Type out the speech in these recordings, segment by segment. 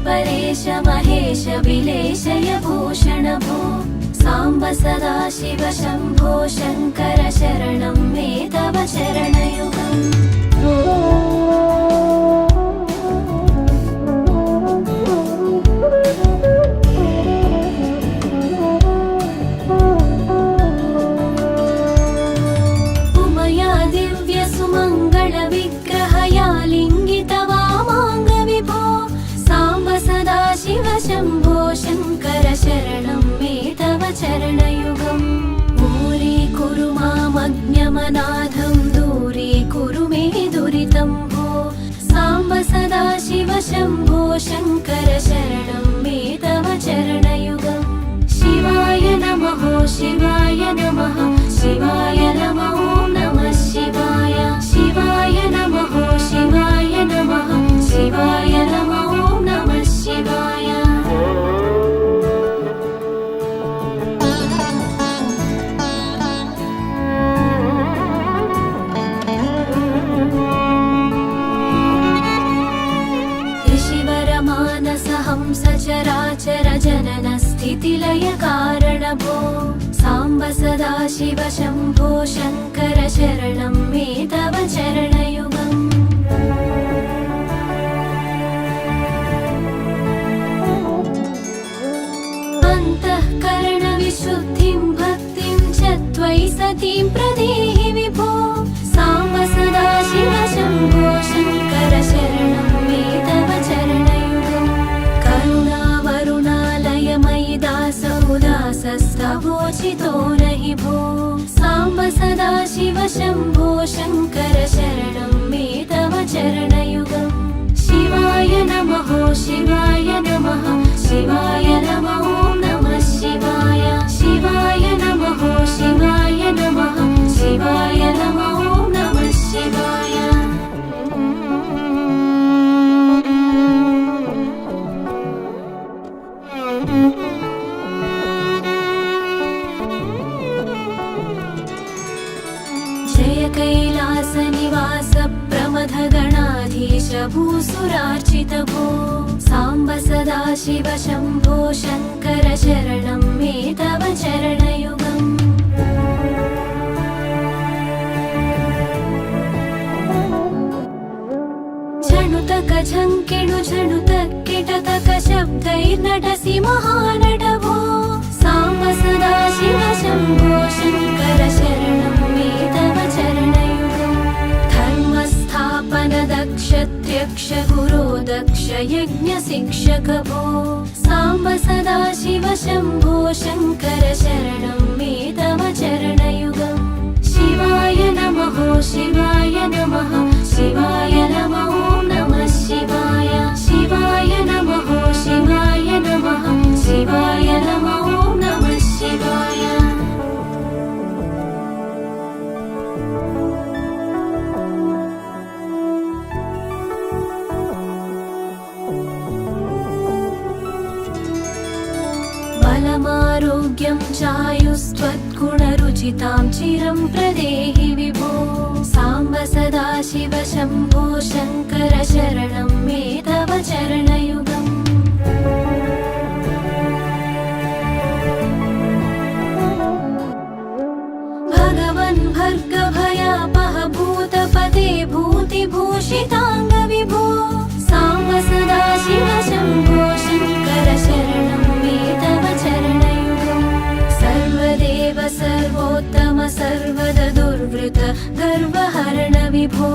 परेश महेश विलेशय भूषण भो साम्ब सदा शिव शम्भो शङ्कर शरणं मे तव चरणयुगम् उमया दिव्य सुमङ्गल विग्रहया लिङ्गित वामाङ्ग विभो साम्ब सदा शिव शम्भो शङ्कर शरणं मे तव चरणयुगम् दूरीकुरु मामज्ञमनाथं दूरीकुरु मे दुरितं भो साम्ब सदा शिव शम्भो शङ्कर शरणं मे तव चरणयुगम् शिवाय नमः शिवाय नमः शिवाय नमः ॐ नमः शिवाय शिवाय नमः शिवाय नमः शिवाय नमः ॐ नमः शिवाय सचराचर जनन स्थितिलय कारण भो साम्ब सदा शिव शम्भो शङ्कर शरणं मे तव चरणयुगम् अन्तःकरणविशुद्धिं भक्तिं च त्वयि सतीं प्रदेहि विभो साम्ब सदा शिव शम्भो शङ्कर शरणं मे तव चरणयुगम् करुणावरुणालयमयि दासमुदासस्तवोचितो नहि भो साम्ब सदा शिव शम्भो शङ्कर शरणं मे तव चरणयुगम् शिवाय नमः शिवाय नमः शिवाय नमः ॐ नमः शिवाय शिवाय नमः शिवाय नमः शिवाय नमः ॐ नमः शिवाय जय कैलास निवास प्रमथ गणाधीश भूसुरार्चित भो साम्ब सदा शिव शम्भो शङ्कर शरणं मे तव चरणयुगम् झणुतक झङ्किणु झणुतक किटतक शब्दैर्नटसि महानट भो साम्ब सदा शिव शम्भो शङ्कर शरणं मे तव चरणयुगम् धर्मस्थापन दक्ष त्यक्ष गुरो दक्ष यज्ञ शिक्षक भो साम्ब सदा शिव शम्भो शङ्कर शरणं मे तव चरणयुगम् शिवाय नमः शिवाय नमः शिवाय नमः ॐ नमः शिवाय शिवाय नमः शिवाय नमः शिवाय नमः ॐ नमः शिवाय बलमारोग्यं चायुस्त्वद्गुणरुचितां चिरं प्रदेहि विभो साम्ब सदा शिव शम्भो शङ्कर शरणं मे तव चरणयुगम् भगवन् भर्ग भयापह भूतपते भूतिभूषिताङ्ग विभो साम्ब सदा शिव शम्भो शङ्कर शरणं मे तव चरणयुगम् सर्वदेव सर्वोत्तम सर्वद दुर्वृत गर्वहरण विभो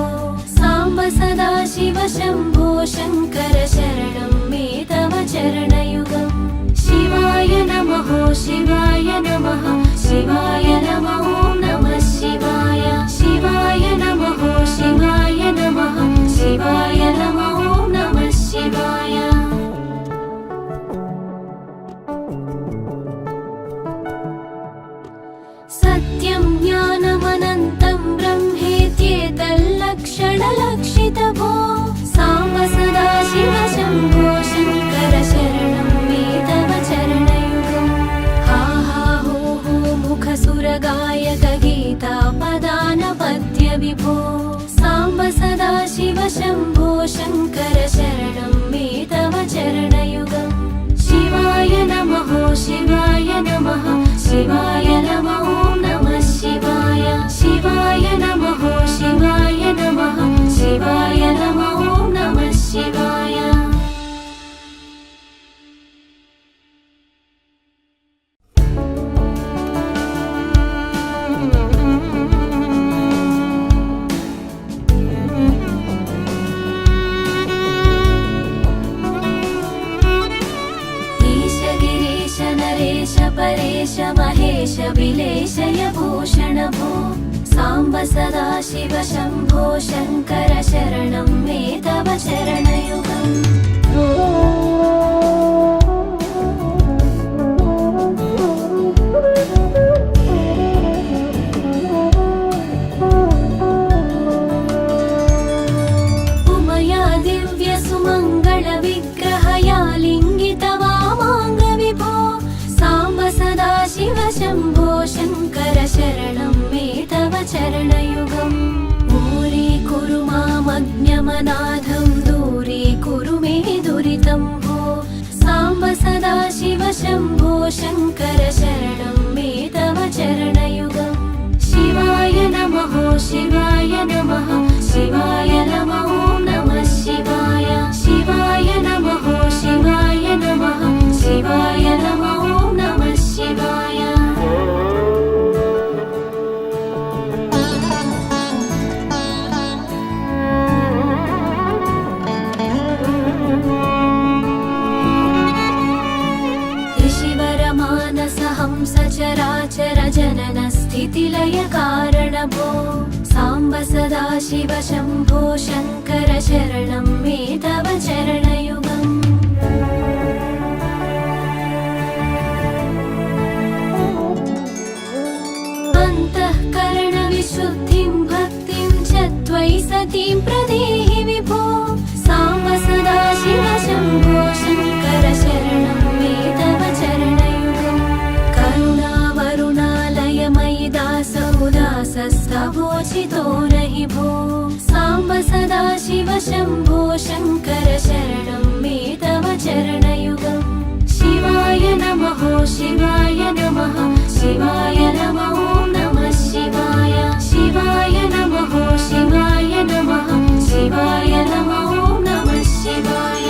साम्ब सदा शिव शम्भो शङ्कर शरणं मे तव चरणयुगम् शिवाय नमः शिवाय नमः शिवाय नमः ॐ नमः शिवाय शिवाय नमः शिवाय नमः शिवाय नमः ॐ नमः शिवाय सत्यं ज्ञानमनन्तं ब्रह्मेत्येतल्लक्षणलक्षित भो साम्ब सदा शिव शम्भो शङ्कर शरणं मे तव चरणयुगम् हा हा हो हो मुखसु शिवाय नमः ॐ नमः शिवाय। ईश गिरीश नरेश परेश महेश विलेशय भूषण भो साम्ब सदा शिव शम्भो शङ्कर शरणं मे तव चरणयुगम्। उमया दिव्य सुमङ्गल विग्रहया लिङ्गित वामाङ्ग विभो साम्ब सदा शिव शम्भो शङ्कर शरणं मे तव चरणयुगम्। दूरीकुरु मामज्ञमनाथं दूरीकुरु मे दुरितं भो साम्ब सदा शिव शम्भो शङ्कर शरणं मे तव चरणयुगम्। शिवाय नमः शिवाय नमः शिवाय नमः ॐ नमः शिवाय। शिवाय नमः शिवाय नमः शिवाय नमः ॐ नमः शिवाय। ऋषिवरमानसहंस चराचर जनन स्थितिलय कारण भो साम्ब सदा शिव शम्भो शङ्कर शरणं मे तव चरणयुगम्। अन्तःकरणविशुद्धिं भक्तिं च त्वयि सतीं प्रदेहि विभो साम्ब सदा शिव शम्भो शङ्कर शरणं मे तव चरणयुगम्। करुणावरुणालयमयि दासोदासस्तवोचितो नहि भो साम्ब सदा शिव शम्भो शङ्कर शरणं मे तव चरणयुगम्। शिवाय नमः शिवाय नमः शिवाय नमः ॐ नमः शिवाय। शिवाय नमः शिवाय नमः शिवाय नमः ॐ नमः शिवाय।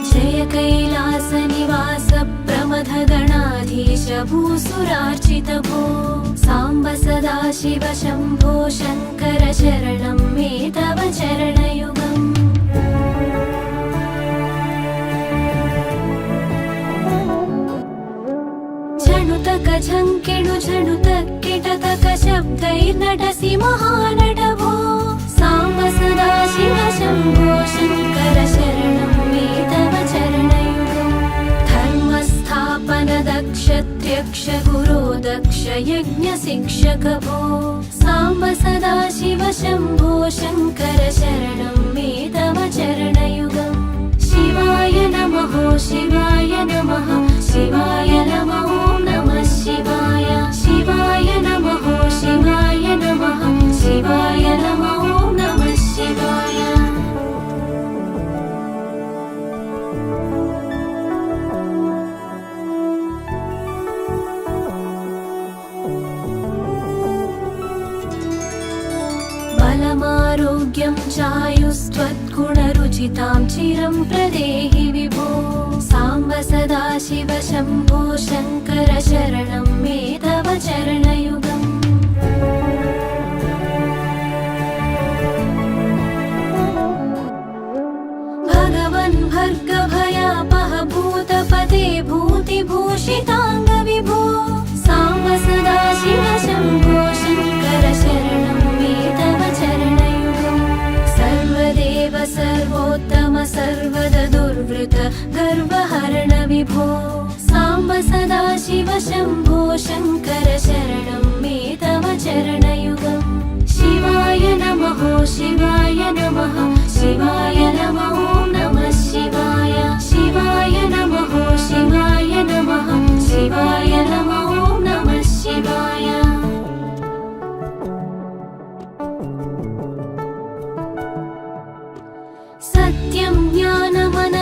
जय कैलासनिवास प्रमथगणाधीश भूसुरार्चित भो साम्ब सदा शिव शम्भो शङ्कर शरणं मे तव चरणयुगम्। झणुतक झङ्किणु झणुतक किटतक शब्दैर्नटसि महानट भो साम्ब सदा शिव शम्भो शङ्कर शरणं मे तव चरणयुगम्। धर्मस्थापन दक्ष त्यक्ष गुरो दक्ष यज्ञ शिक्षक भो साम्ब सदा शिव शम्भो शङ्कर शरणं मे तव चरणयुगम्। शिवाय नमः शिवाय नमः शिवाय नमः ॐ नमः शिवाय। शिवाय नमः शिवाय नमः शिवाय नमः ॐ नमः शिवाय। बलमारोग्यं चायुस्त्वद्गुणरुचितां चिरं प्रदेहि विभो साम्ब सदा शिव शम्भो शङ्कर शरणं मे तव चरणयुगम्। भगवन् भर्ग भयापह भूतपते भूतिभूषिताङ्ग विभो साम्ब सदा शिव शम्भो शङ्कर शरणं मे तव चरणयुगम्। सर्वदेव सर्वोत्तम सर्वद दुर्वृत गर्वहरण विभो साम्ब सदा शिव शम्भो शङ्कर शरणं मे तव चरणयुगम्। शिवाय नमः शिवाय नमः शिवाय नमः ॐ नमः शिवाय। शिवाय नमः शिवाय नमः शिवाय नमः ॐ नमः शिवाय। सत्यं ज्ञानमन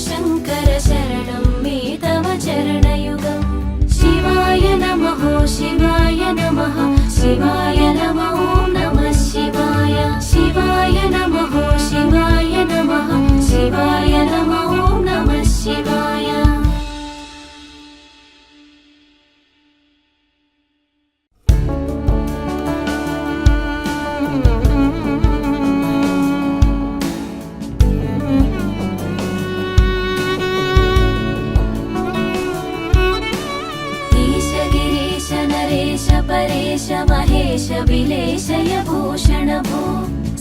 शङ्कर शरणं मे तव चरणयुगम् शिवाय नमः शिवाय नमः शिवाय नमः ॐ नमः शिवाय शिवाय नमः शिवाय नमः शिवाय नमः ॐ नमः शिवाय परेश महेश विलेशय भूषण भो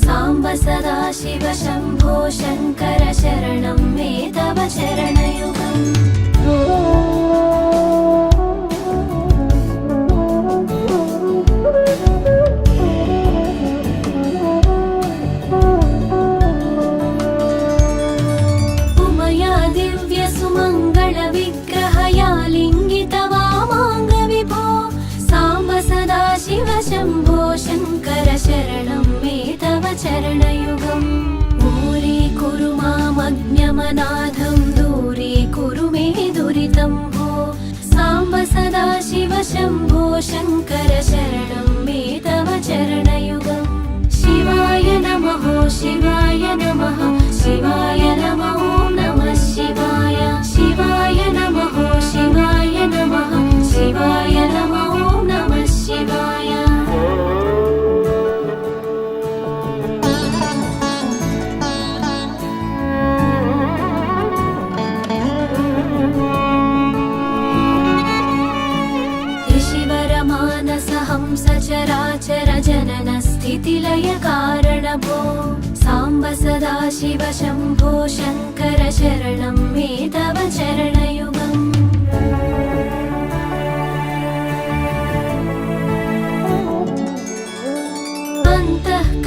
साम्ब सदा शिव शम्भो शङ्कर शरणं मे तव चरणयुगम् उमया दिव्य सुमङ्गल विग्रहया लिङ्गित वामाङ्ग विभो साम्ब सदा शिव शम्भो शङ्कर शरणं मे तव चरणयुगम् दूरीकुरु मामज्ञमनाथं दूरीकुरु मे दुरितं भो साम्ब सदा शिव शम्भो शङ्कर शरणं मे तव चरणयुगम् शिवाय नमः शिवाय नमः शिवाय नमः ॐ नमः शिवाय शिवाय नमः शिवाय नमः शिवाय नमः ॐ नमः शिवाय ऋषिवरमानसहंस चराचर जनन स्थितिलय कारणभो साम्ब सदा शिव शम्भो शङ्कर शरणं मे तव चरणयुगम्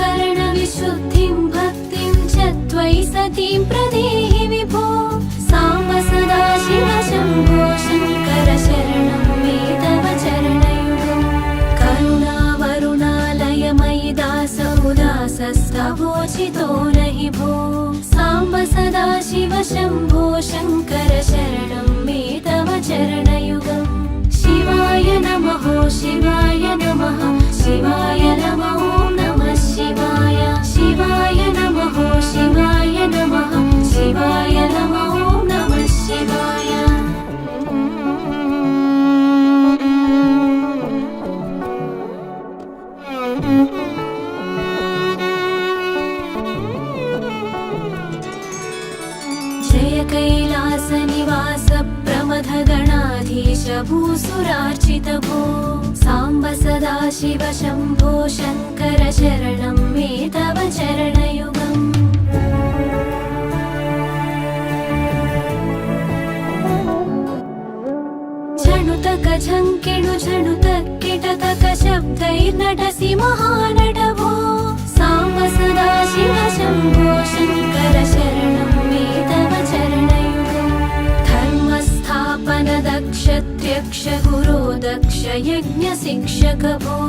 अन्तःकरणविशुद्धिं भक्तिं च त्वयि सतीं प्रदेहि विभो साम्ब सदा शिव शम्भो शङ्कर शरणं मे तव चरणयुगम् करुणावरुणालयमयि दासस्तवोचितो नहि भो साम्ब सदा शिव शम्भो शङ्कर शरणं मे तव चरणयुगम् शिवाय नमः शिवाय नमः शिवाय नमः ॐ नमः शिवाय शिवाय नमः शिवाय नमः शिवाय नमः ॐ नमः शिवाय जय कैलासनिवास प्रमथगणाधीश भूसुरार्चित भो साम्ब सदा शिव शम्भो शङ्कर शरणं मे तव चरणयुगम् झणुतक झङ्किणु झणुतक किटतक शब्दैर्नटसि महानट भो साम्ब सदा शिव शम्भो शङ्कर शरणं मे तव चरणयुगम् धर्मस्थापन दक्ष त्यक्ष गुरो दक्ष यज्ञ शिक्षक भो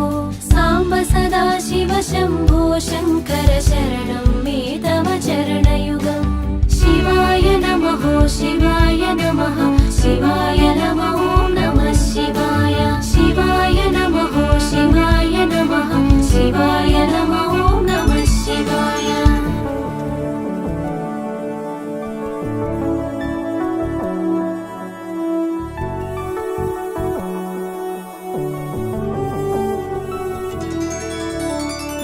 साम्ब सदा शिव शम्भो शङ्कर शरणं मे तव चरणयुगम् शिवाय नमः शिवाय नमः शिवाय नमः ॐ नमः शिवाय शिवाय नमः शिवाय नमः शिवाय नमः ॐ नमः शिवाय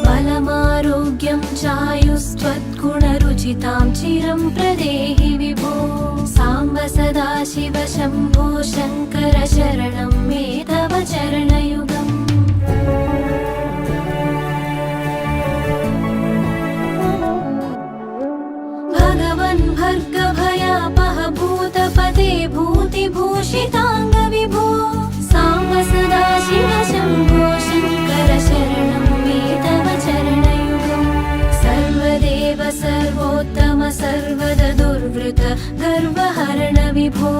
बलमारोग्यं चायुस्त्वद्गुणरुचितां चिरं प्रदेहि विभो साम्ब सदा शिव शम्भो शङ्कर शरणं मे तव चरणयुगम् भगवन् भर्गभयापह भूतपते भूतिभूषिताङ्ग विभो साम्ब सदा शिव शम्भो शङ्कर शरणं मे तव चरणयुगम् सर्वदेव सर्वोत्तम सर्वद दुर्वृत गर्वहरण विभो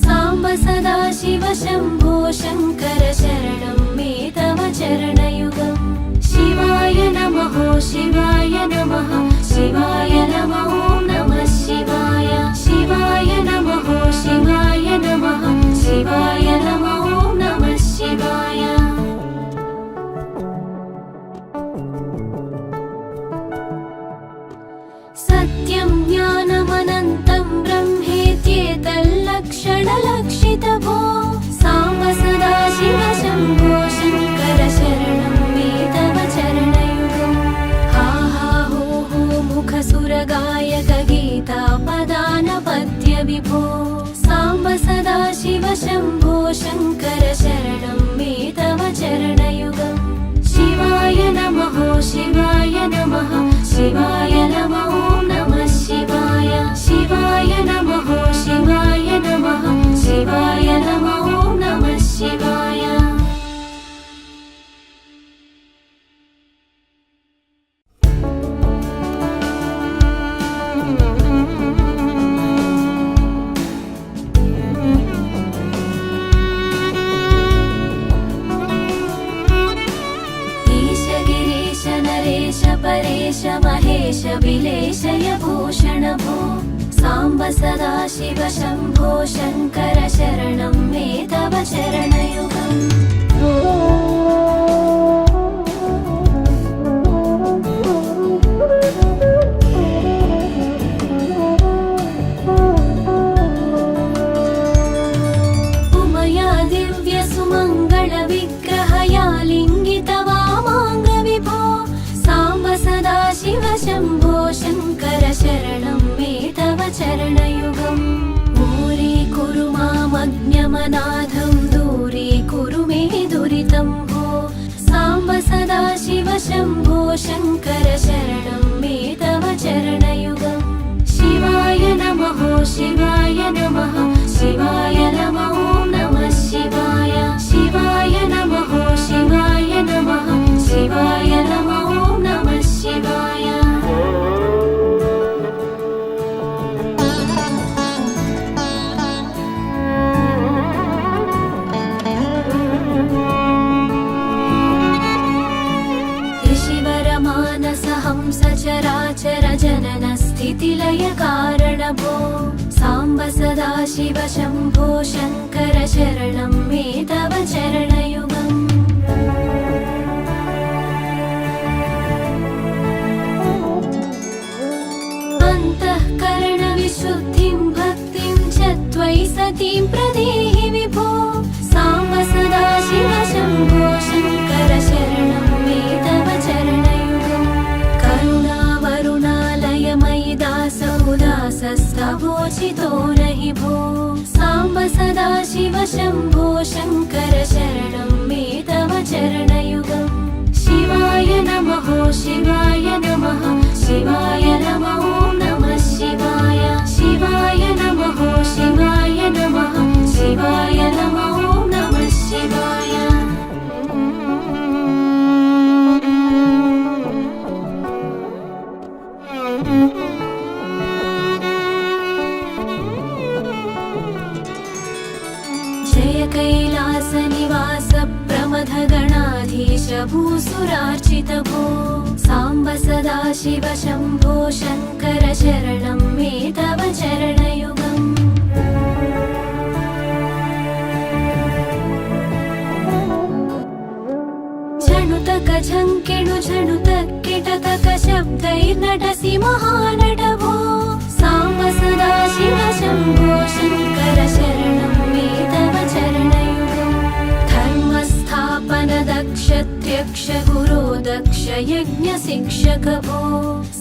साम्ब सदा शिव शम्भो शङ्कर शरणं मे तव चरणयुगम् शिवाय नमः शिवाय नमः शिवाय नमः ॐ नमः शिवाय शिवाय विभो साम्ब सदा शिव शम्भो शङ्कर शरणं मे तव चरणयुगम् शिवाय नमः शिवाय नमः शिवाय नमः ॐ नमः शिवाय शिवाय नमः शिवाय नमः शिवाय नमः ॐ नमः शिवाय परेश महेश विलेशय भूषण भो साम्ब सदा शिव शम्भो शङ्कर शरणं मे तव चरणयुगम् उमया दिव्य सुमङ्गल विग्रहया लिङ्गित वामाङ्ग विभो साम्ब सदा शिव शम्भो शङ्कर शरणं मे तव चरणयुगम् दूरीकुरु मामज्ञमनाथं दूरीकुरु मे दुरितं भो साम्ब सदा शिव शम्भो शङ्कर शरणं मे तव चरणयुगम् शिवाय नमः शिवाय नमः शिवाय नमः ॐ नमः शिवाय शिवाय नमः शिवाय नमः शिवाय नमः ॐ नमः शिवाय ऋषिवरमानसहंस चराचर जनन स्थितिलय कारण भो साम्ब सदा शिव शम्भो शङ्कर शरणं मे तव चरणयुगम् अन्तःकरणविशुद्धिं भक्तिं च त्वयि सतीं प्रदेहि विभो साम्ब सदा शिव शम्भो शङ्कर शरणं मे तव चरणयुगम् करुणावरुणालयमयि दासस्तवोचितो नहि भो साम्ब सदा शिव शम्भो शङ्कर शरणं मे तव चरणयुगम् शिवाय नमः शिवाय नमः शिवाय नमः ॐ नमः शिवाय शिवाय नमः शिवाय नमः शिवाय नमः ॐ नमः शिवाय जय कैलास निवास प्रमथ गणाधीश भूसुरार्चित भो साम्ब सदा शिव शम्भो शङ्कर शरणं मे तव चरणयुगम् झणुतक झङ्किणु झणुतक किटतक शब्दैर्नटसि महानट भो साम्ब सदा शिव शम्भो शङ्कर शरणं मे तव चरणयुगम् धर्मस्थापन दक्ष त्यक्ष गुरो दक्ष यज्ञ शिक्षक भो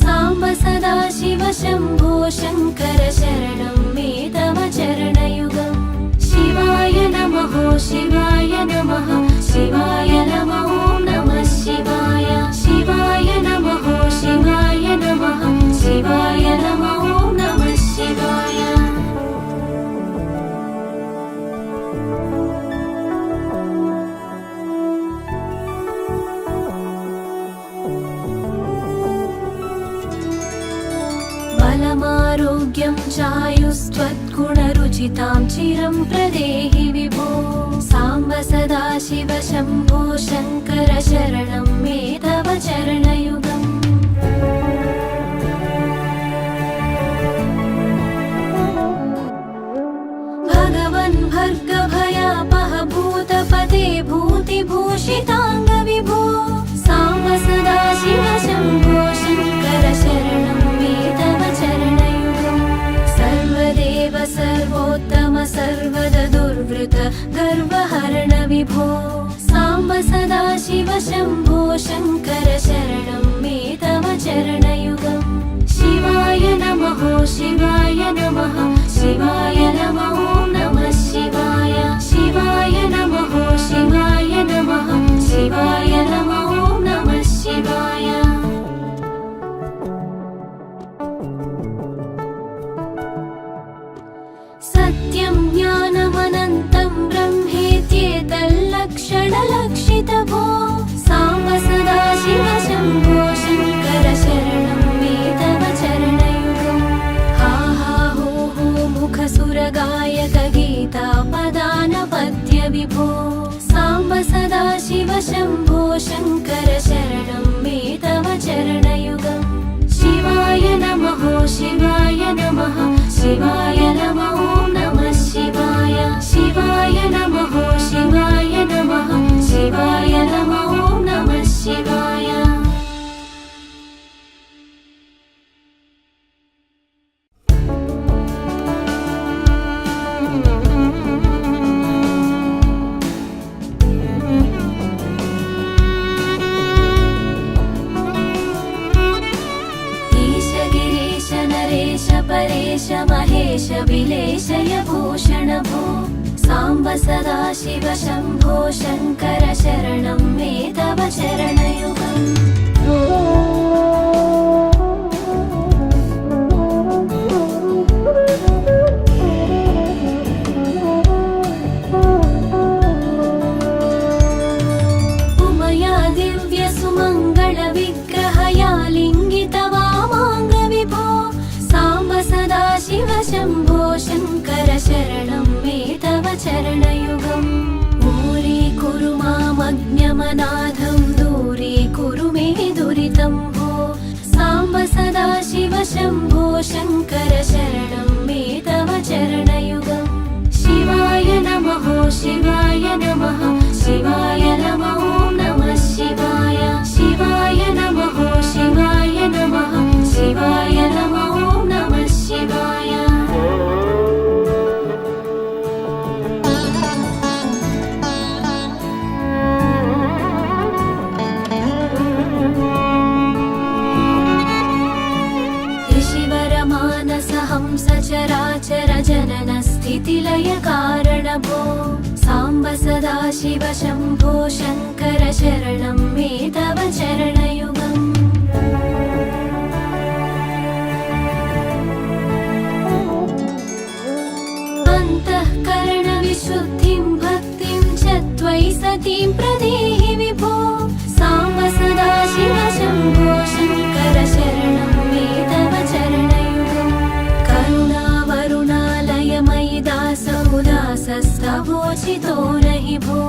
साम्ब सदा शिव शम्भो शङ्कर शरणं मे तव चरणयुगम् शिवाय नमः शिवाय नमः शिवाय नमः ॐ नमः शिवाय शिवाय नमः शिवाय नमः शिवाय नमः ॐ नमः शिवाय बलमारोग्यं चायुस्त्वद्गुणरुचितां चिरं प्रदेहि विभो साम्ब सदा शिव शम्भो शङ्कर शरणं मे तव चरणयुगम् भगवन् भर्ग भयापह भूतपते भूतिभूषिताङ्ग विभो साम्ब सदा शिव शम्भो शङ्कर शरणं मे तव चरणयुगम् सर्वदेव सर्वोत्तम सर्वद दुर्वृत गर्वहरण विभो साम्ब सदा शिव शम्भो शङ्कर शरणं मे तव चरणयुगम् शिवाय नमः शिवाय नमः शिवाय सत्यं ज्ञानमनन्तं ब्रह्मेत्येतल्लक्षणलक्षितभो साम्ब सदा शिव शम्भो शङ्कर शरणं मे तव चरणयुगम् हा हा हो हो मुखसुरगायक गीता पदानपद्य विभो साम्ब सदा शिव शम्भो शङ्कर शरणं मे तव चरणयुगम् शिवाय नमः शिवाय नमः शिवाय नमः ॐ नमः शिवाय शिवाय नमः शिवाय नमः शिवाय नमः ॐ नमः शिवाय परेश महेश विलेशय भूषण भो साम्ब सदा शिव शम्भो शङ्कर शरणं मे तव चरणयुगम् उमया दिव्य सुमङ्गल विग्रहया लिङ्गित वामाङ्ग विभो साम्ब सदा शिव शम्भो शङ्कर शरणं मे तव चरणयुगम् दूरीकुरु मामज्ञमनाथं दूरीकुरु मे दुरितं भो साम्ब सदा शिव शम्भो शङ्कर शरणं मे तव चरणयुगम् शिवाय नमः शिवाय नमः शिवाय नमः ॐ नमः शिवाय शिवाय नमः शिवाय नमः शिवाय नमः ॐ नमः शिवाय ऋषिवरमानस हंस चराचर जनन स्थितिलय कारण भो साम्ब सदा शिव शम्भो शङ्कर शरणं मे तव चरणयुगम् अन्तःकरणविशुद्धिं भक्तिं च त्वयि सतीं प्रदेहि विभो साम्ब सदा शिव शम्भो शङ्कर शरणं मे तव चरणयुगम् करुणावरुणालयमयि दासमुदासस्तवोचितो नहि भो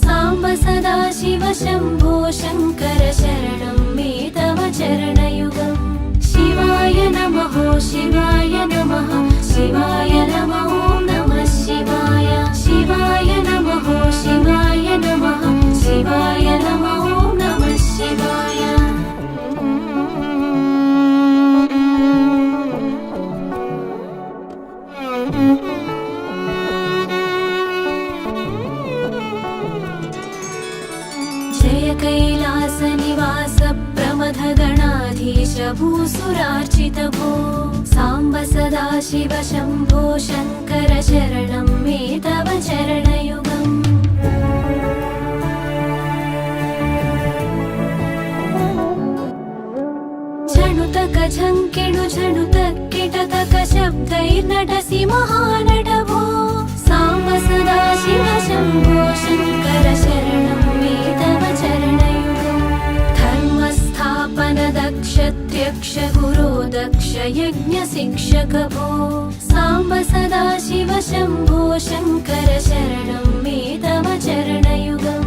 साम्ब सदा शिव शम्भो शङ्कर शरणं मे तव चरणयुगम् शिवाय नमः शिवाय नमः शिवाय नमः ॐ नमः शिवाय शिवाय नमः शिवाय नमः शिवाय नमः ॐ नमः शिवाय जय कैलासनिवास प्रमथगणाधीश भूसुरार्चित भो साम्ब सदा शिव शम्भो शङ्कर शरणं मे तव चरणयुगम् झणुतक झङ्किणु झणुतक किटतक शब्दैर्नटसि महानट भो साम्ब सदा शिव शम्भो शङ्कर शरणं मे तव चरणयुगम् धर्मस्थापन दक्ष त्यक्ष गुरो दक्ष यज्ञ शिक्षक भो साम्ब सदा शिव शम्भो शङ्कर शरणं मे तव चरणयुगम्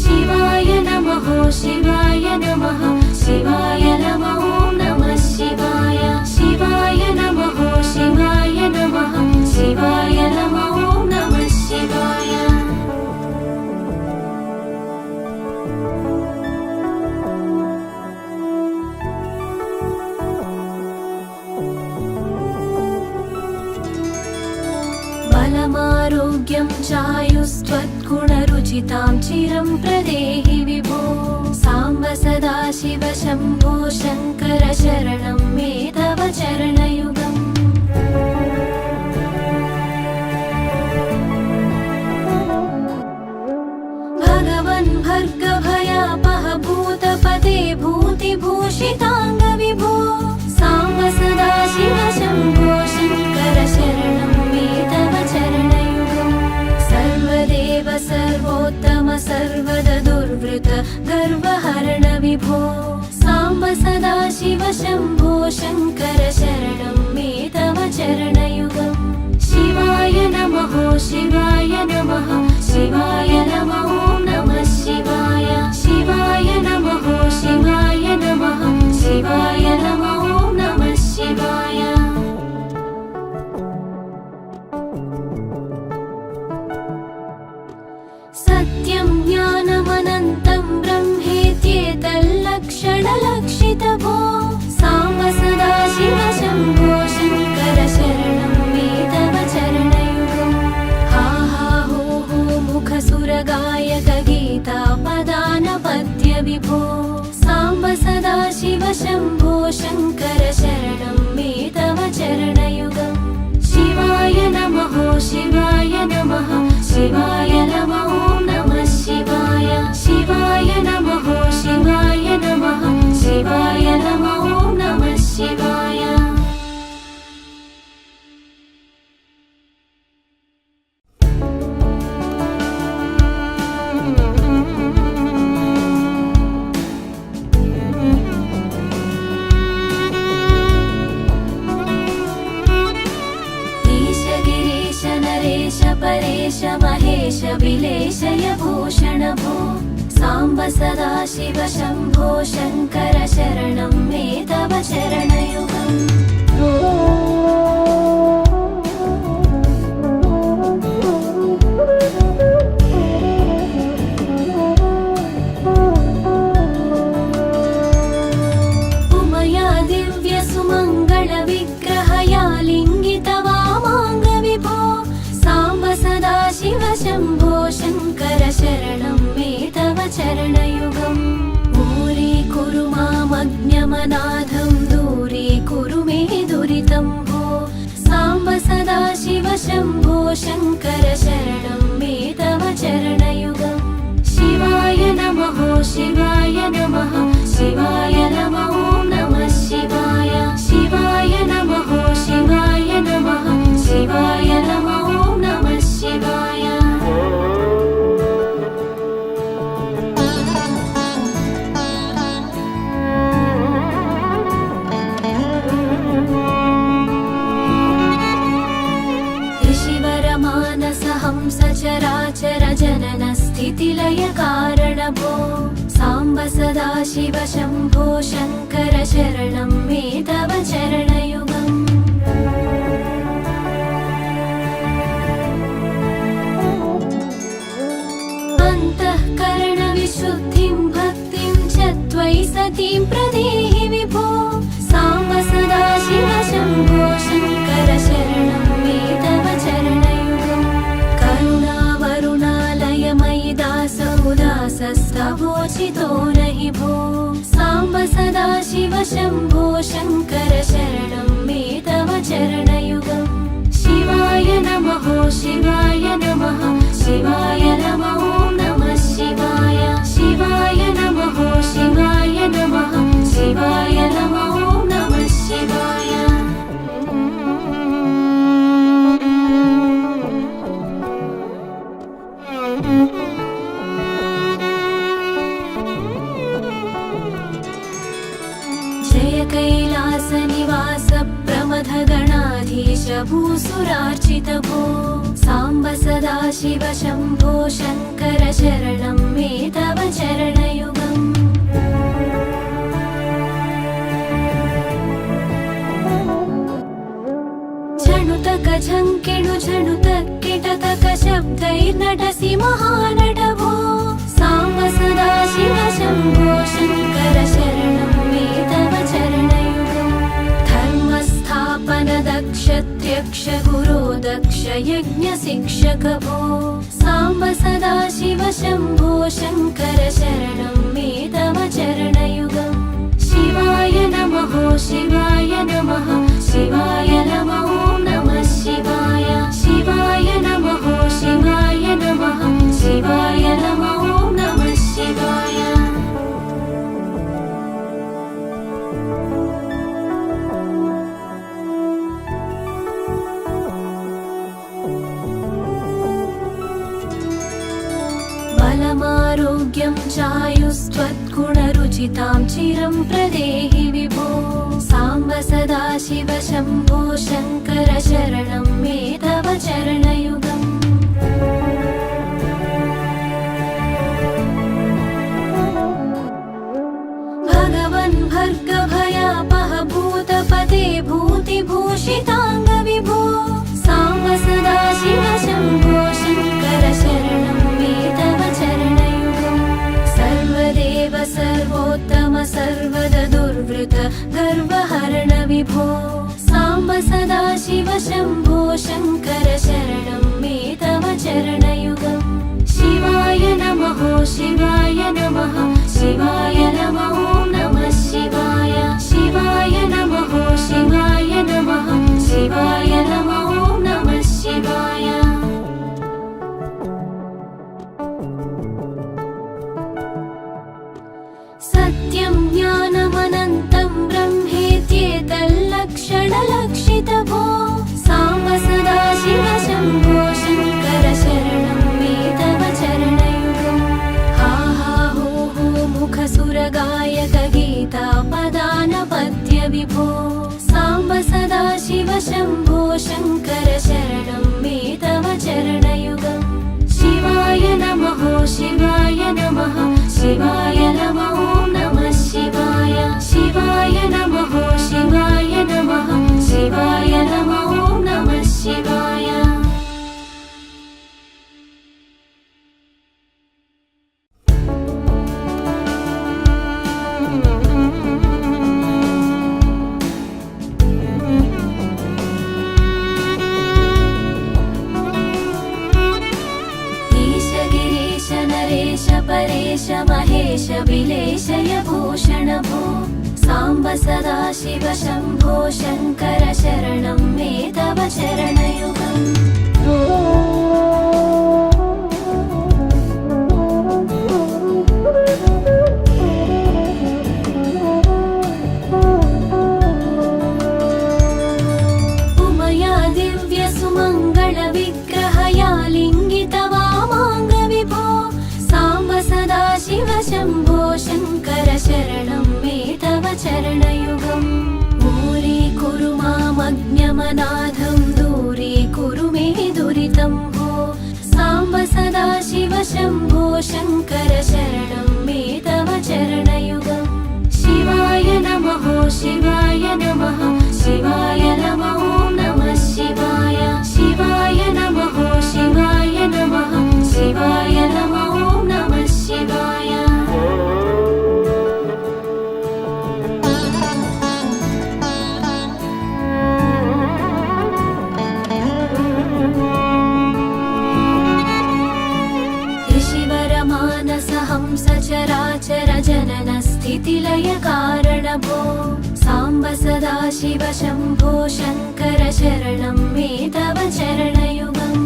शिवाय नमः शिवाय नमः शिवाय नमः ॐ नमः शिवाय शिवाय नमः शिवाय नमः शिवाय नमः ॐ नमः शिवाय बलमारोग्यं चायुस्त्वद्गुणरुचितां चिरं प्रदेहि विभो साम्ब सदा शिव शम्भो शङ्कर शरणं मे तव चरणयुगम् भगवन् भर्गभयापह भूतपते भूतिभूषिताङ्ग विभो साम्ब सदा शिव शम्भो शङ्कर शरणं मे तव विभो साम्ब सदा शिव शम्भो शङ्कर शरणं मे तव चरणयुगम् शिवाय नमः शिवाय नमः शिवाय नमः ॐ नमः शिवाय शिवाय नमः शिवाय नमः शिवाय नमः ॐ नमः शिवाय सत्यं ज्ञानमनन्तं ब्रह्मेत्येतल्लक्षणलक्षितभो साम्ब सदा शिव शम्भो शङ्कर शरणं मे तव चरणयुगम् हा हा हो हो मुखसुरगायक गीता पदानपद्य विभो साम्ब सदा शिव शम्भो शङ्कर शरणं मे तव चरणयुगम् शिवाय नमः शिवाय नमः शिवाय नमः ॐ नमः शिवाय शिवाय नमः शिवाय नमः शिवाय नमः ॐ नमः शिवाय परेश महेश विलेशय भूषण भो साम्ब सदा शिव शम्भो शङ्कर शरणं मे तव चरणयुगम् उमया दिव्य सुमङ्गल विग्रहया लिङ्गित वामाङ्ग विभो साम्ब सदा शिव शम्भो शङ्कर शरणं मे तव चरणयुगम् दूरीकुरु मामज्ञमनाथं दूरीकुरु मे दुरितं भो साम्ब सदा शिव शम्भो शङ्कर शरणं मे तव चरणयुगम् शिवाय नमः शिवाय नमः शिवाय नमः ॐ नमः शिवाय शिवाय नमः शिवाय नमः शिवाय नमः ॐ नमः शिवाय ऋषिवरमानस हंस चराचर जनन स्थितिलय कारणभो साम्ब सदा शिव शम्भो शङ्कर शरणं मे तव चरणयुगम् अन्तःकरणविशुद्धिं भक्तिं च त्वयि सतीं प्रदेहि विभो साम्ब सदा शिव शम्भो शङ्कर शरणं मे तव चरणयुगम् करुणावरुणालयमयि दासोदासस्तवोचितो नहि भो साम्ब सदा शिव शम्भो शङ्कर शरणं मे तव चरणयुगम् शिवाय नमः शिवाय नमः शिवाय नमः ॐ नमः शिवाय शिवाय नमः शिवाय नमः शिवाय नमः ॐ नमः शिवाय जय कैलास निवास प्रमथ गणाधीश भूसुरार्चित भो साम्ब सदा शिव शम्भो शङ्कर शरणं मे तव चरणयुगम् झणुतक झङ्किणु झणुतक किटतक शब्दैर्नटसि महानट भो साम्ब सदा शिव शम्भो शङ्कर शरणं मे तव चरणयुगम् धर्मस्थापन दक्ष त्यक्ष गुरो दक्ष यज्ञ शिक्षक भो साम्ब सदा शिव शम्भो शङ्कर शरणं मे तव चरणयुगम् शिवाय नमः शिवाय नमः शिवाय नमः ॐ नमः शिवाय शिवाय नमः शिवाय नमः शिवाय नमः ॐ नमः शिवाय बलमारोग्य आरोग्यं चायुस्त्वद्गुणरुचितां चिरं प्रदेहि विभो साम्ब सदाशिव शम्भो शङ्कर शरणं मे तव चरणयुगम् भगवन् भर्गभयापह भूतपते भूतिभूषिताङ्ग विभो साम्ब सदाशिव शम्भो शङ्कर शरणं मे तव चरणयुगम् सर्वदेव सर्वोत्तम सर्वद दुर्वृत गर्वहरण विभो साम्ब सदाशिव शम्भो शङ्कर शरणं मे तव चरणयुगम् शिवाय नमः शिवाय नमः शिवाय नमः नमः शिवाय शिवाय नमः शिवाय नमः शिवाय नमः नमः शिवाय सत्यं ज्ञानमनन्तं ब्रह्मेत्येतल्लक्षणलक्षितभो साम्ब सदाशिव शम्भो शङ्कर शरणं मे तव चरणयुगम् हा हा हो हो मुखसुरगायक गीता पदानपद्य विभो साम्ब सदाशिव शम्भो शङ्कर शरणं मे तव चरणयुगम् शिवाय नमः शिवाय नमः शिवाय नमः नमः शिवाय शिवाय नमः शिवाय नमः शिवाय नमः नमः शिवाय परेश महेश विलेशय भूषण भो साम्ब सदाशिव शम्भो शङ्कर शरणं मे तव चरणयुगम् उमया दिव्य सुमङ्गल विग्रहया लिङ्गित वामाङ्ग विभो साम्ब सदाशिव शम्भो शङ्कर शरणं मे तव चरणयुगम् दूरीकुरु मामज्ञमनाथं दूरीकुरु मे दुरितं भो साम्ब सदाशिव शम्भो शङ्कर शरणं मे तव चरणयुगम् शिवाय नमः शिवाय नमः शिवाय नमः नमः शिवाय शिवाय नमः शिवाय नमः शिवाय नमः नमः शिवाय ऋषिवरमानसहंस चराचर जनन स्थितिलय कारण भो साम्ब सदाशिव शम्भो शङ्कर शरणं मे तव चरणयुगम्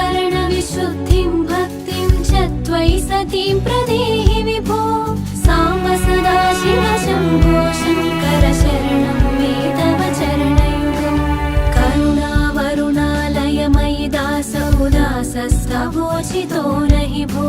अन्तःकरणविशुद्धिं भक्तिं च त्वयि सतीं प्रदेहि विभो साम्ब सदाशिव शम्भो शङ्कर शरणं मे तव चरणयुगम् करुणावरुणालयमयि दासमुदासस्तवोचितो नहि भो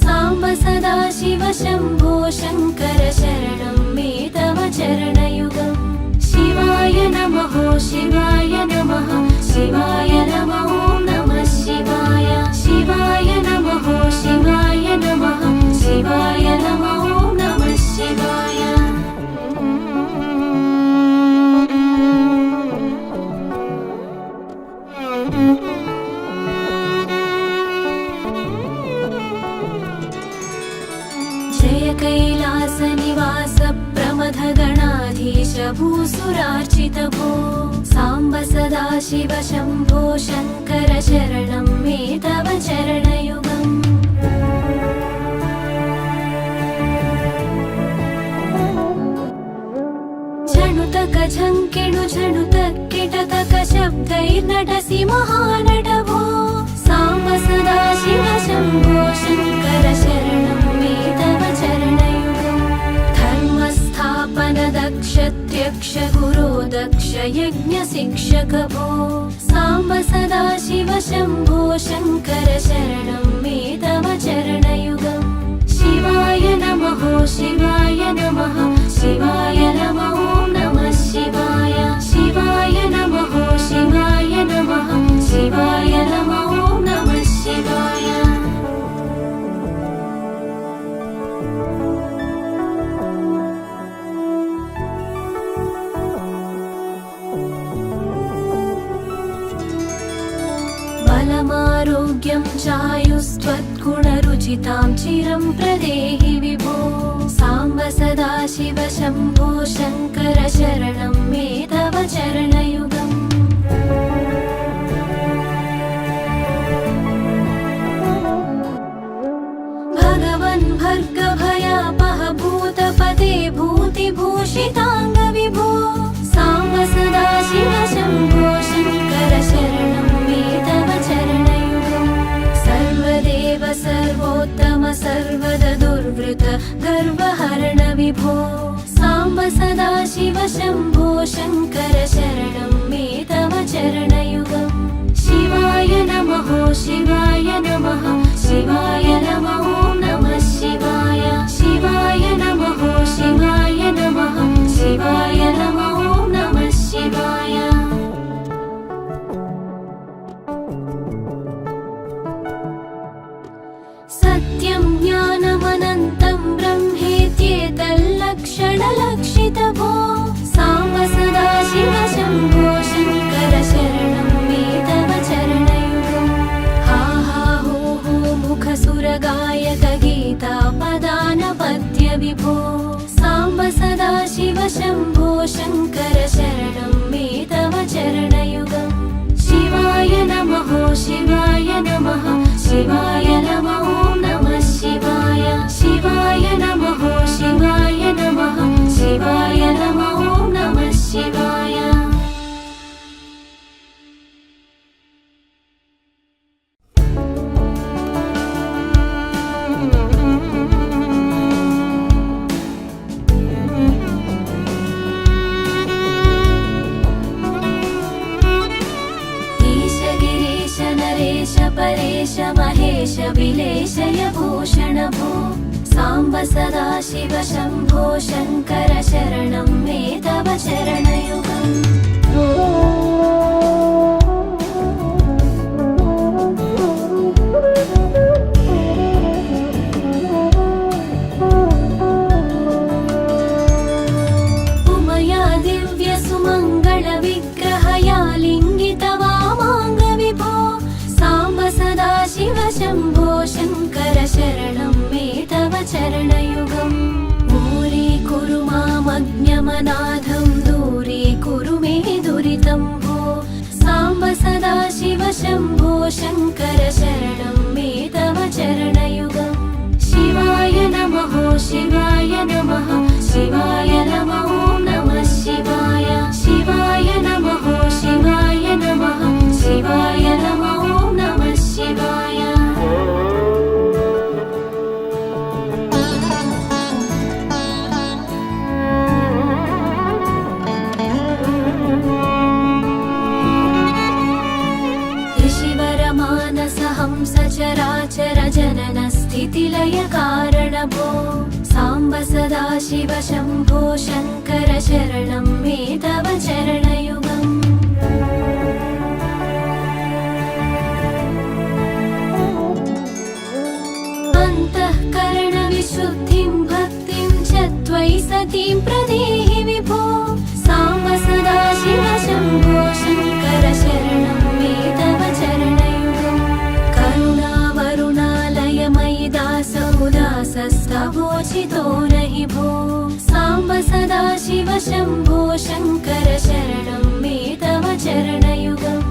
साम्ब सदाशिव शम्भो शङ्कर शरणं मे तव चरणयुगम् शिवाय नमः शिवाय नमः शिवाय नमः नमः शिवाय शिवाय नमः शिवाय नमः शिवाय नमः नमः शिवाय जय कैलास निवास प्रमथ गणाधीश भूसुरार्चित भो साम्ब सदाशिव शम्भो शङ्कर शरणं मे तव चरणयुगम् झणुतक झङ्केणु झणुतक किटतक शब्दैर्नटसि महानट भो साम्ब सदाशिव शम्भो शङ्कर शरणं मे तव चरणयुगम् धर्मस्थापन दक्षत्यक्ष गुरो दक्ष यज्ञ शिक्षक भो साम्ब सदा शिव शम्भो शङ्कर शरणं मे तव चरणयुगम् शिवाय नमः शिवाय नमः शिवाय नमः ॐ नमः शिवाय शिवाय नमः शिवाय नमः शिवाय नमः ॐ नमः शिवाय बलमारोग्यं चायुस्त्वद्गुणरुचितां चिरं प्रदेहि विभो साम्ब सदा शिव शम्भो शङ्कर शरणं मे तव चरणयुगम् भगवन् भर्गभयापह भूतपते भूतिभूषिताङ्ग विभो साम्ब सदा शिव शम्भो शङ्कर शरणं मे तव चरणयुगम् सर्वदेव सर्वोत्तम सर्वद दुर्वृत गर्वहरण विभो साम्ब सदा शिव शम्भो शङ्कर शरणं मे तव चरणयुगम् शिवाय नमः शिवाय नमः शिवाय नमः ॐ नमः शिवाय शिवाय नमः शिवाय नमः शिवाय नमः ॐ नमः शिवाय सत्यं ज्ञानमनन्तं ब्रह्मेत्येतल्लक्षणलक्षितभो साम्ब सदा शिव शम्भो शङ्कर शरणं मे तव चरणयुगम् हा हा हो हो मुखसुरगायक गीता पदानपद्य विभो साम्ब सदा शिव शम्भो शङ्कर शरणं मे तव चरणयुगम् शिवाय नमः शिवाय नमः शिवाय नमः ॐ नमः शिवाय शिवाय नमः शिवाय नमः शिवाय नमः ॐ नमः शिवाय परेश महेश विलेशय भूषण भो साम्ब सदा शिव शम्भो शङ्कर शरणं मे तव चरणयुगम् उमया दिव्य सुमङ्गल विग्रहया लिङ्गित वामाङ्ग विभो साम्ब सदा शिव शम्भो शङ्कर शरणं मे तव चरणयुगम् दूरीकुरु मामज्ञमनाथं दूरीकुरु मे दुरितं भो साम्ब सदा शिव शम्भो शङ्कर शरणं मे तव चरणयुगम् शिवाय नमः शिवाय नमः शिवाय नमः ॐ नमः शिवाय शिवाय नमः शिवाय नमः शिवाय नमः ॐ नमः शिवाय ऋषिवरमानस हंस चराचर जनन स्थितिलय कारण भो साम्ब सदा शिव शम्भो शङ्कर शरणं मे तव चरणयुगम् अन्तःकरणविशुद्धिं भक्तिं च त्वयि सतीं प्रदेहि विभो साम्ब सदा शिव शम्भो शङ्कर शरणं मे तव चरणयुगम् करुणावरुणालयमयि दासमुदासस्तवोचितो नहि भो साम्ब सदा शिव शम्भो शङ्कर शरणं मे तव चरणयुगम्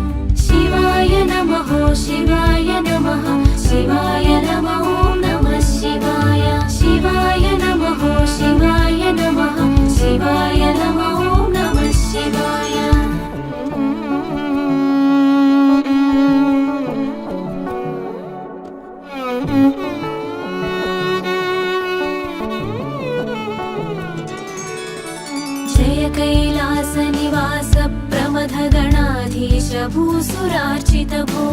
शिवाय नमः शिवाय नमः शिवाय नमः ॐ नमः शिवाय शिवाय नमः शिवाय नमः शिवाय नमः ॐ नमः शिवाय कैलासनिवास प्रमथगणाधीश भूसुरार्चित भो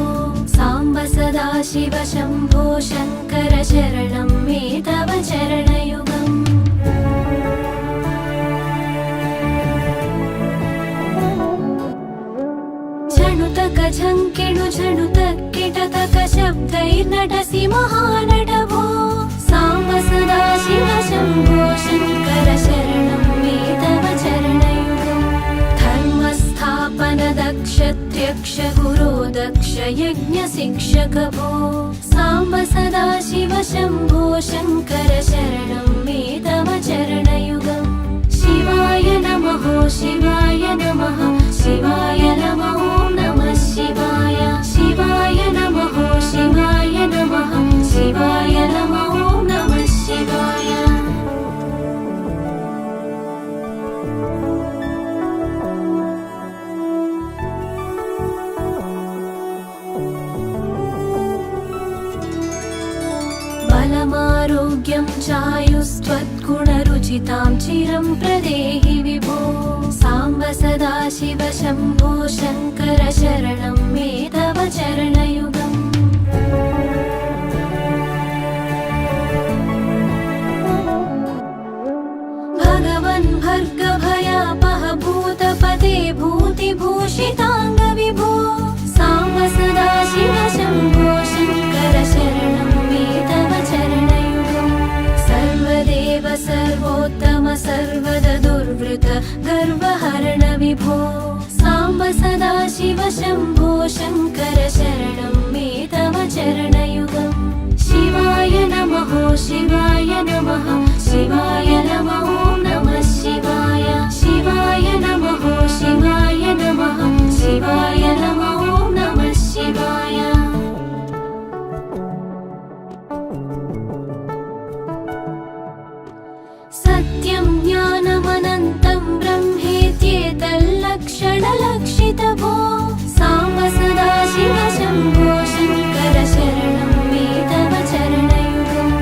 साम्ब सदाशिव शम्भो शङ्कर शरणं मे तव चरणयुगम् झणुतक झङ्किणु झणुतक किटतक शब्दैर्नटसि महानट भो साम्ब सदाशिव शम्भो शङ्कर शरणं मे तव चरणयुगम् धर्मस्थापन दक्ष त्यक्ष गुरो दक्ष यज्ञ शिक्षक भो साम्ब सदाशिव शम्भो शङ्कर शरणं मे तव चरणयुगम् शिवाय नमः शिवाय नमः शिवाय नमः ॐ नमः शिवाय शिवाय नमः शिवाय नमः शिवाय नमः ॐ नमः शिवाय बलमारोग्यं चायुस्त्वद्गुणरुचितां चिरं प्रदेहि विभो साम्ब सदाशिव शम्भो शङ्कर शरणं मे तव चरणयुगम् भगवन् भर्गभयापह भूतपते भूतिभूषिताङ्ग विभो साम्ब सदाशिव शम्भो शङ्कर शरणं मे तव चरणयुगम् सर्वदेव सर्वोत्तम सर्वद दुर्वृत गर्वहरण विभो साम्ब सदाशिव शम्भो शङ्कर शरणं मे तव चरणयुगम् शिवाय नमः शिवाय नमः शिवाय नमः ॐ नमः शिवाय शिवाय नमः शिवाय नमः शिवाय नमः ॐ नमः शिवाय सत्यं ज्ञानमनन्तं ब्रह्मेत्येतल्लक्षणलक्षित भो साम्ब सदाशिव शम्भो शङ्कर शरणं मे तव चरणयुगम्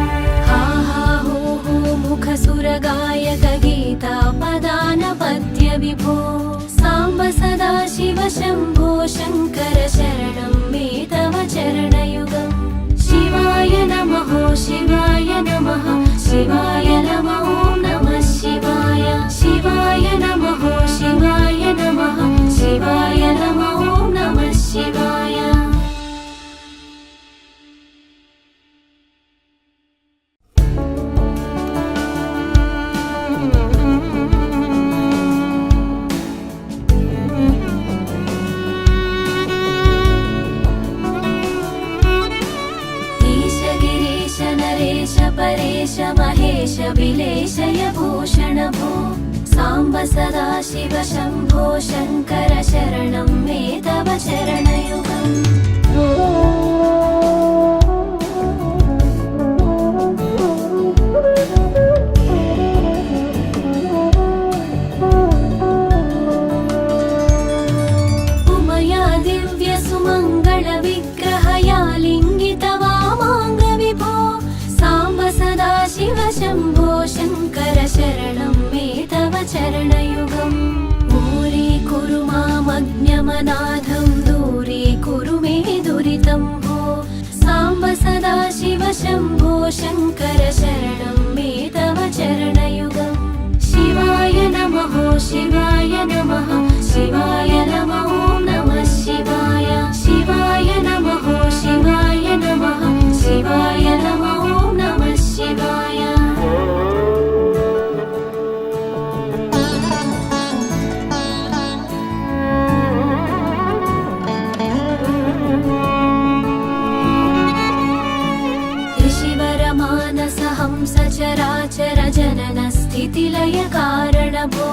हा हा हो हो मुखसुरगायक गीता पदानपद्य विभो साम्ब सदाशिव शम्भो शङ्कर शरणं मे तव चरणयुगम् शिवाय नमः शिवाय नमः शिवाय नमः ॐ नमः शिवाय शिवाय नमः शिवाय नमः शिवाय नमः ॐ नमः शिवाय परेश महेश विलेशय भूषण भो साम्ब सदाशिव शम्भो शङ्कर शरणं मे तव चरणयुगम् उमया दिव्य सुमङ्गल विग्रहया लिङ्गित वामाङ्ग विभो साम्ब सदाशिव शम्भो शङ्कर शरणं मे तव चरणयुगम् दूरीकुरु मामज्ञमनाथं दूरीकुरु मे दुरितं भो साम्ब सदाशिव शम्भो शङ्कर शरणं मे तव चरणयुगम् शिवाय नमः शिवाय नमः शिवाय नमः ॐ नमः शिवाय शिवाय नमः शिवाय नमः शिवाय नमः ॐ नमः शिवाय ऋषिवरमानसहंस चराचर जनन स्थितिलय कारण भो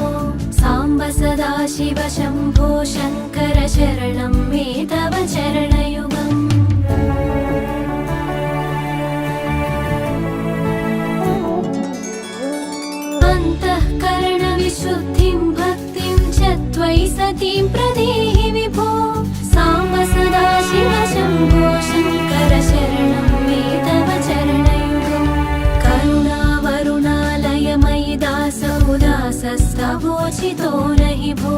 साम्ब सदाशिव शम्भो शङ्कर शरणं मे तव चरणयुगम् अन्तःकरणविशुद्धिं भक्तिं च त्वयि सतीं प्रदेहि विभो साम्ब सदाशिव शम्भो शङ्कर शरणं मे तव चरणयुगम् करुणावरुणालयमयि दासौ दासस्तवोचितो नहि भो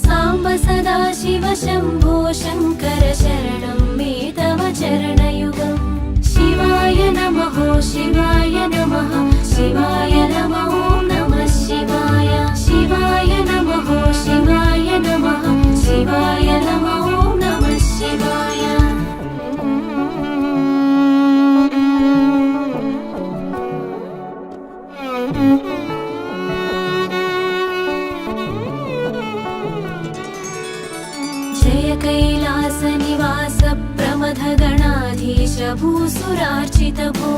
साम्ब सदा शिव शम्भो शङ्कर शरणं मे तव चरणयुगम् शिवाय नमः शिवाय नमः शिवाय नमः ॐ नमः शिवाय शिवाय नमः शिवाय नमः शिवाय नमः ॐ नमः शिवाय जय कैलासनिवास प्रमथगणाधीश भूसुरार्चित भो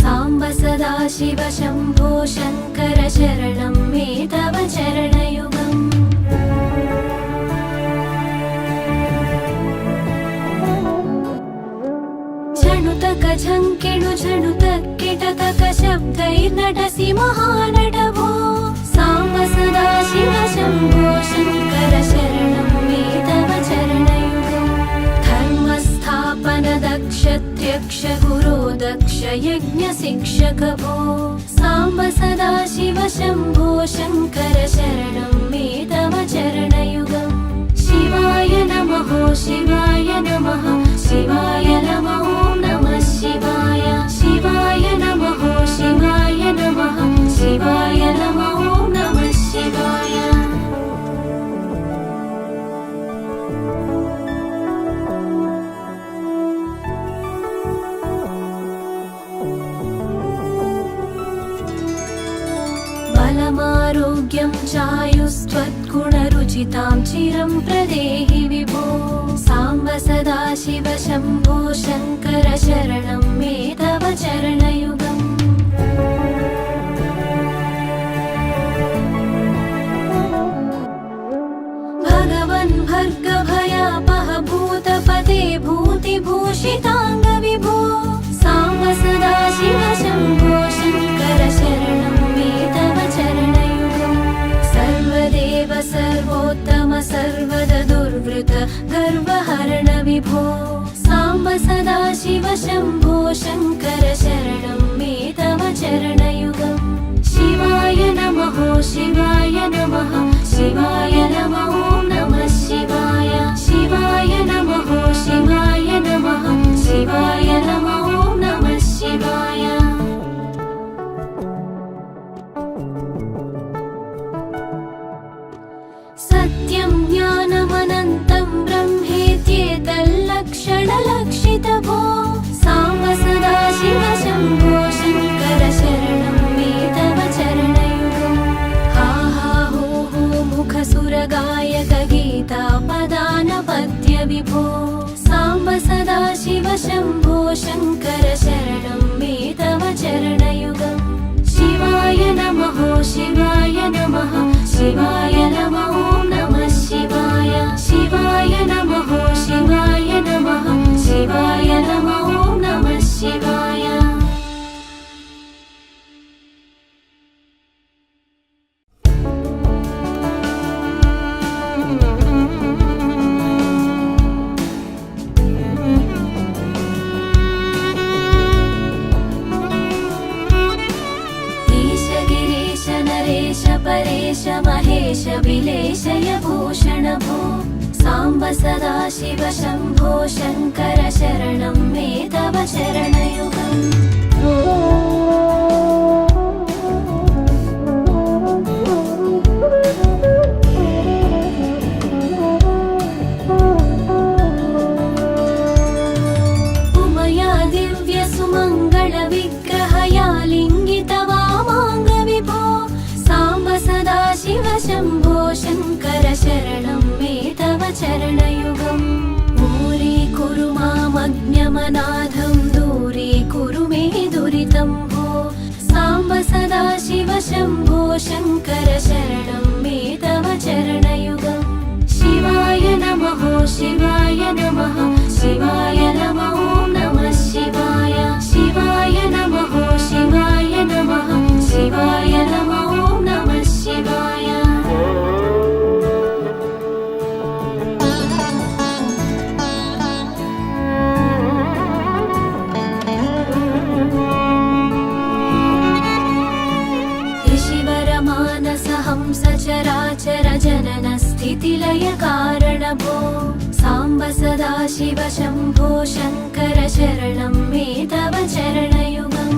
साम्ब सदा शिव शम्भो शङ्कर शरणं मे तव चरणयुगम् झणुतक झङ्किणु झणुतक किटतक शब्दैर्नटसि महानट भो साम्ब सदा शिव शम्भो शङ्कर शरणं मे तव चरणयुगम् धर्मस्थापन दक्ष त्यक्ष गुरो दक्ष यज्ञ शिक्षक भो साम्ब सदा शिव शम्भो शङ्कर शरणं मे तव चरणयुगम् शिवाय नमः शिवाय नमः शिवाय नमः ॐ नमः शिवाय शिवाय नमः शिवाय नमः शिवाय नमः ॐ नमः शिवाय बलमारोग्यं चायुस्त्वद्गुणरुचितां चिरं प्रदेहि विभो साम्ब सदा शिव शम्भो शङ्कर शरणं मे तव चरणयुगम् भगवन् भर्गभयापह भूतपते भूतिभूषिताङ्ग विभो साम्ब सदा शिव शम्भो शङ्कर शरणं मे तव चरणयुगम् सर्वदेव सर्वोत्तम सर्वद दुर्वृत गर्वहरण विभो साम्ब सदा शिव शम्भो शङ्कर शरणं मे तव चरणयुगम् शिवाय नमः शिवाय नमः शिवाय नमः ॐ नमः शिवाय शिवाय नमः शिवाय नमः शिवाय नमः ॐ नमः शिवाय सत्यं ज्ञानमनन्तं ब्रह्मेत्येतल्लक्षणलक्षितभो साम्ब सदा शिव शम्भो शङ्कर शरणं मे तव चरणयुगम् हा हा हो हो मुखसुरगायक गीता पदानपद्य विभो साम्ब सदा शिव शम्भो शङ्कर शरणं मे तव चरणयुगम् शिवाय नमः शिवाय नमः शिवाय नमः ॐ नमः शिवाय शिवाय नमः शिवाय नमः शिवाय नमः ॐ नमः शिवाय परेश महेश विलेशय भूषण भो साम्ब सदा शिव शम्भो शङ्कर शरणं मे तव चरणयुगम् उमया दिव्य सुमङ्गल विग्रहया लिङ्गित वामाङ्ग विभो साम्ब सदा शिव शम्भो शङ्कर शरणं मे तव चरणयुगम् दूरीकुरु मामज्ञमनाथं दूरीकुरु मे दुरितं भो साम्ब सदा शिव शम्भो शङ्कर शरणं मे तव चरणयुगम् शिवाय नमः शिवाय नमः शिवाय नमः ॐ नमः शिवाय शिवाय नमः शिवाय नमः शिवाय नमः ॐ नमः शिवाय ऋषिवर मानस स्थितिलय कारण भो साम्ब सदा शिव शम्भो शङ्कर शरणं मे तव चरणयुगम्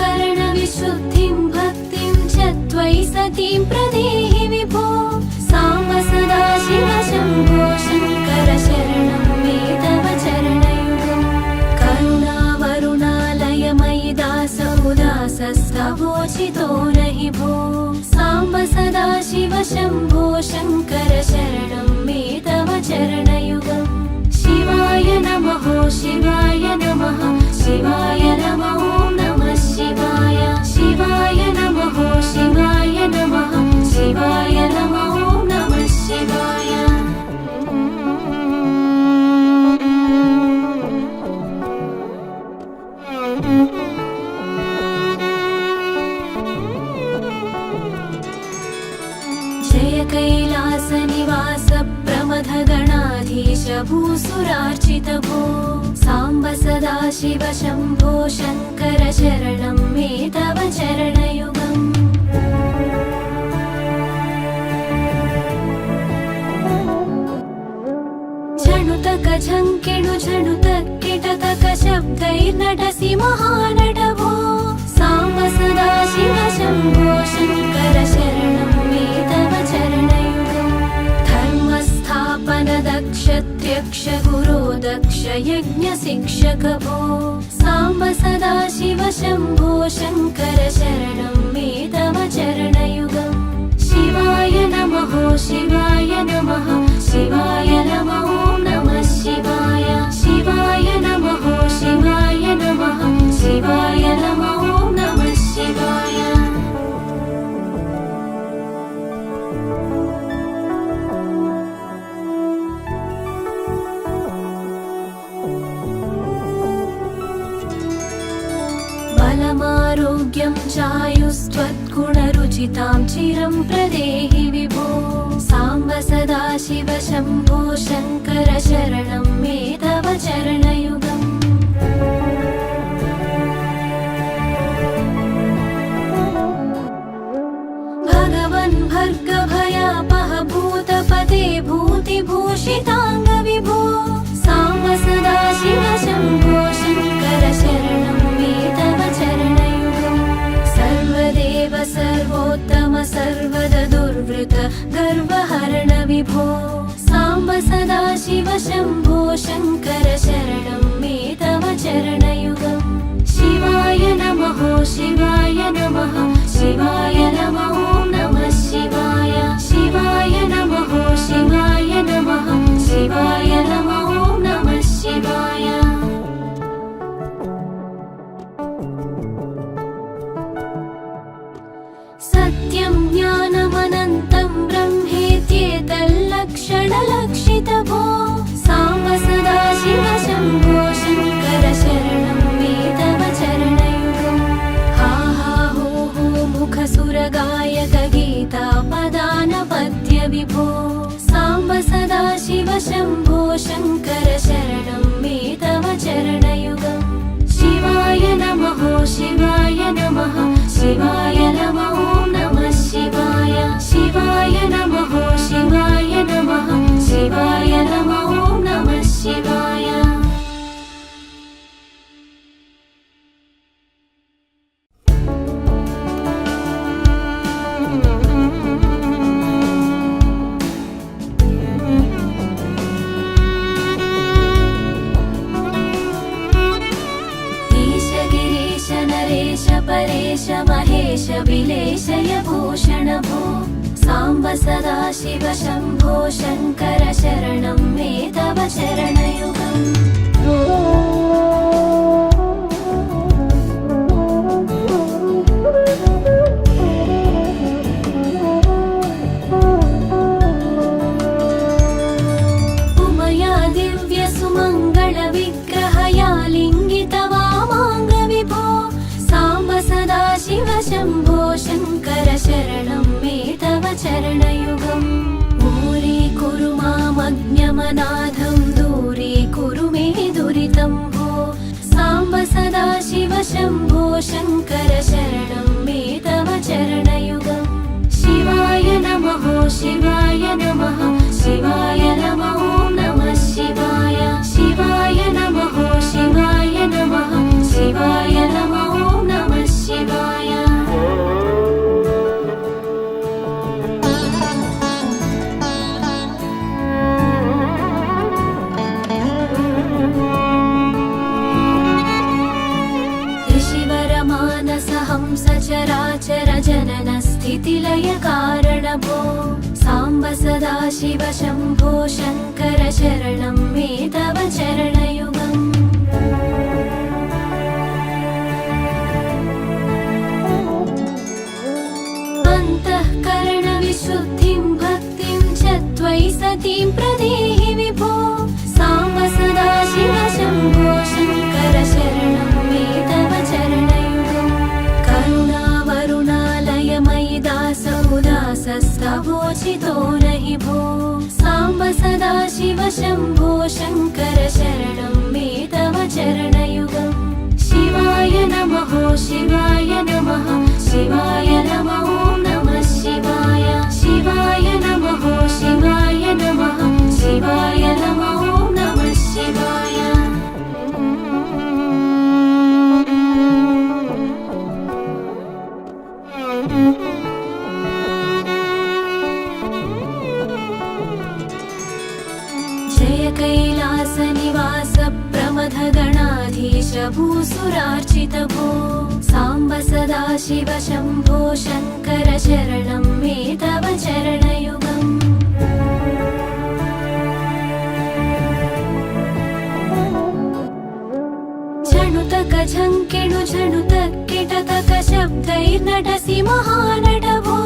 अन्तःकरणविशुद्धिं भक्तिं च त्वयि सतीं प्रदेहि विभो साम्ब सदा शिव शम्भो शङ्कर शरणं मे तव चरणयुगम् करुणावरुणालयमयि दासमुदासस्तवोचितो नहि भो साम्ब सदा शिव शम्भो शङ्कर शरणं मे तव चरणयुगम् शिवाय नमः शिवाय नमः शिवाय नमः ॐ नमः शिवाय शिवाय नमः शिवाय नमः शिवाय नमः ॐ नमः शिवाय जय कैलासनिवास प्रमथगणाधीश भूसुरार्चित भो साम्ब सदा शिव शम्भो शङ्कर शरणं मे तव चरणयुगम् झणुतक झङ्किणु झणुतक किटतक शब्दैर्नटसि महानट भो साम्ब सदा शिव शम्भो शङ्कर शरणं मे तव चरणयुगम् धर्मस्थापन दक्ष त्यक्ष गुरो दक्ष यज्ञ शिक्षक भो साम्ब सदा शिव शम्भो शङ्कर शरणं मे तव चरणयुगम् शिवाय नमः शिवाय नमः शिवाय नमः ॐ नमः शिवाय शिवाय नमः शिवाय नमः शिवाय नमः ॐ नमः शिवाय बलमारोग्यं चायुस्त्वद्गुणरुचितां चिरं प्रदेहि विभो साम्ब सदा शिव शम्भो शङ्कर शरणं मे तव चरणयुगम् भगवन् भर्ग भयापह भूतपते भूतिभूषिताङ्ग विभो साम्ब सदा शिव शम्भो शङ्कर शरणं मे तव चरणयुगम् सर्वदेव सर्वोत्तम सर्वद दुर्वृत गर्वहरण विभो साम्ब सदा शिव शम्भो शङ्कर शरणं मे तव चरणयुगम् शिवाय नमः शिवाय नमः शिवाय नमः ॐ नमः शिवाय शिवाय नमः शिवाय नमः शिवाय नमः ॐ नमः शिवाय सत्यं ज्ञानमनन्तं ब्रह्मेत्येतल्लक्षणलक्षित भो साम्ब सदा शिव शम्भो शङ्कर शरणं मे तव चरणयुगम् हा हा हो हो मुखसुरगायक गीता पदानपद्य विभो साम्ब सदा शिव शम्भो शङ्कर शरणं मे तव चरणयुगम् शिवाय नमः शिवाय नमः शिवाय नमः ॐ नमः शिवाय शिवाय नमः शिवाय नमः शिवाय नमः ॐ नमः शिवाय परेश महेश विलेशय भूषण भो साम्ब सदा शिव शम्भो शङ्कर शरणं मे तव चरणयुगम् उमया दिव्य सुमङ्गल विग्रहया लिङ्गित वामाङ्ग विभो साम्ब सदा शिव शम्भो शङ्कर शरणं मे तव चरणयुगम् दूरीकुरु मामज्ञमनाथं दूरीकुरु मे दुरितं भो शङ्कर शरणं मे तव चरणयुगम् शिवाय नमः शिवाय नमः शिवाय नमः ॐ नमः शिवाय शिवाय नमः शिवाय नमः शिवाय नमः ॐ नमः शिवाय सचराचर जनन स्थितिलय कारणभो साम्ब सदा शिव शम्भो शङ्कर शरणं मे तव चरणयुगम् अन्तःकरणविशुद्धिं भक्तिं च त्वयि सतीं प्रदेहि विभो साम्ब सदा शिव शम्भो शङ्कर शरणं मे तव चरणयुगम् करुणावरुणालयमयि दासमुदासस्तवोचितो नहि भो साम्ब सदा शिव शम्भो शङ्कर शरणं मे तव चरणयुगम् शिवाय नमः शिवाय नमः शिवाय नमः ॐ नमः शिवाय शिवाय नमः शिवाय नमः शिवाय नमः ॐ नमः शिवाय जय कैलासनिवास प्रमथगणाधीश भूसुरार्चित भो साम्ब सदा शिव शम्भो शङ्कर शरणं मे तव चरणयुगम् झणुतक झङ्किणु झणुतक किटतक शब्दैर्नटसि महानट भो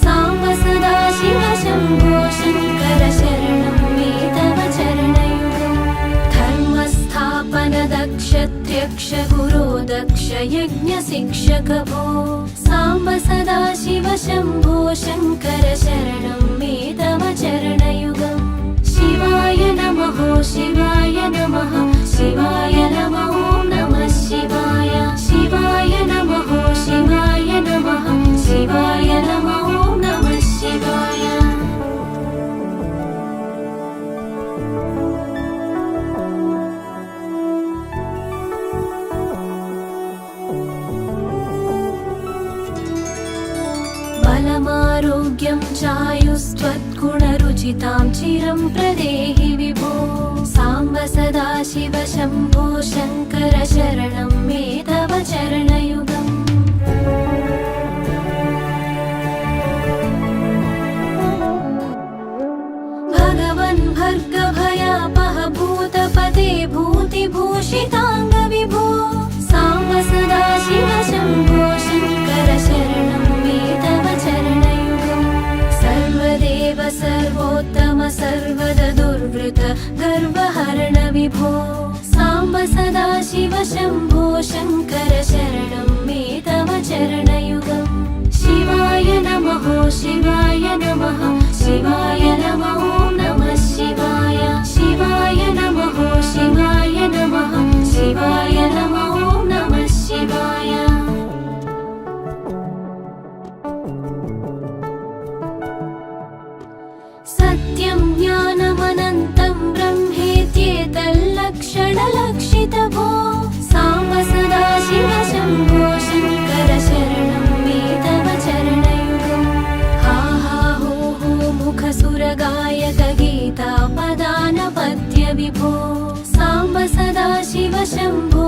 साम्ब सदा शिव शम्भो शङ्कर शरणं मे तव चरणयुगम् धर्मस्थापन दक्ष त्यक्ष गुरो दक्ष यज्ञ शिक्षक भो साम्ब सदा शिव शम्भो शङ्कर शरणं मे तव चरणयुगम् शिवाय नमः शिवाय नमः शिवाय नमः ॐ नमः शिवाय शिवाय नमः शिवाय नमः शिवाय नमः ॐ नमः शिवाय बलमारोग्यं चायुस्त्वद्गुणरुचितां चिरं प्रदेहि विभो साम्ब सदा शिव शम्भो शङ्कर शरणं मे तव चरणयुगम् भगवन् भर्गभयापह भूतपते भूतिभूषिताङ्ग विभो साम्ब सदा शिव शम्भो शङ्कर शरणं मे तव चरणयुगम् सर्वदेव सर्वोत्तम सर्वद दुर्वृत गर्वहरण विभो साम्ब सदा शिव शम्भो शङ्कर शरणं मे तव चरणयुगम् शिवाय नमः शिवाय नमः शिवाय नमः ॐ नमः शिवाय शिवाय नमः शिवाय नमः शिवाय नमः ॐ नमः शिवाय सत्यं ज्ञानमनन्तं ब्रह्मेत्येतल्लक्षणलक्षित भो साम्ब सदा शिव शम्भो शङ्कर शरणं मे तव चरणयुगम् हा हा हो हो मुखसुरगायक गीता पदानपद्य विभो साम्ब सदा शिव शम्भो